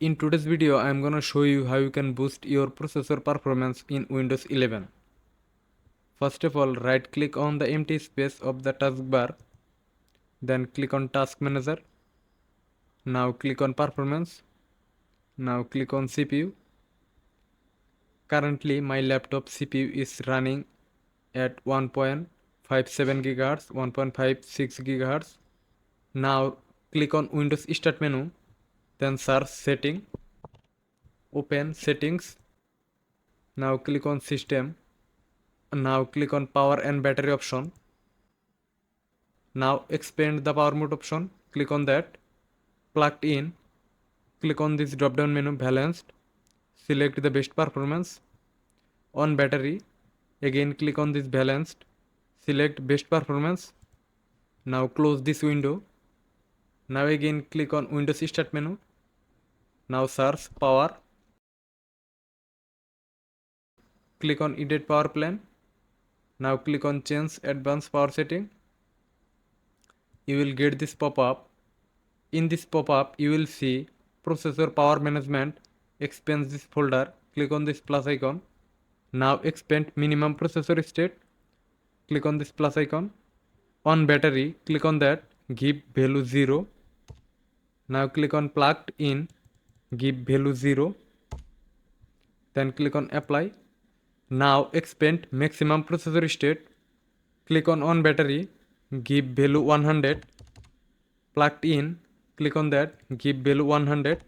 In today's video, I am gonna show you how you can boost your processor performance in Windows 11. First of all, right click on the empty space of the taskbar, then click on Task Manager. Now click on Performance. Now click on CPU. Currently, my laptop CPU is running at 1.57 GHz, 1.56 GHz. Now click on Windows Start menu, then search Setting, open Settings. Now click on System. Now click on Power and Battery option. Now expand the power mode option. Click on that. Plugged in. Click on this drop down menu balanced. Select the best performance. On battery. Again click on this balanced. Select best performance. Now close this window. Now again click on Windows Start menu. Now search power. Click on edit power plan. Now click on change advanced power setting. You will get this pop-up. In this pop-up, you will see processor power management. Expand this folder. Click on this plus icon. Now expand minimum processor state. Click on this plus icon. On battery, click on that. Give value 0. Now click on plugged in. Give value 0. Then click on apply. Now expand maximum processor state. Click on battery. Give value 100. Plugged in. Click on that. Give value 100.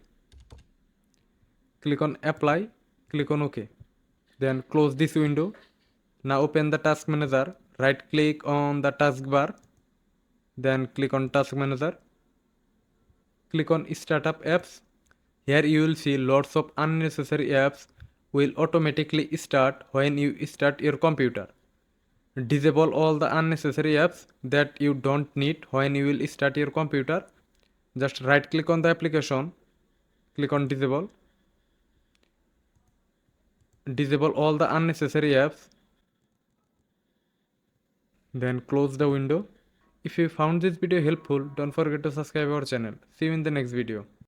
Click on apply. Click on OK. Then close this window. Now open the task manager. Right click on the taskbar. Then click on task manager. Click on startup apps. Here you will see lots of unnecessary apps will automatically start when you start your computer. Disable all the unnecessary apps that you don't need when you will start your computer. Just right click on the application. Click on disable. Disable all the unnecessary apps. Then close the window. If you found this video helpful, don't forget to subscribe our channel. See you in the next video.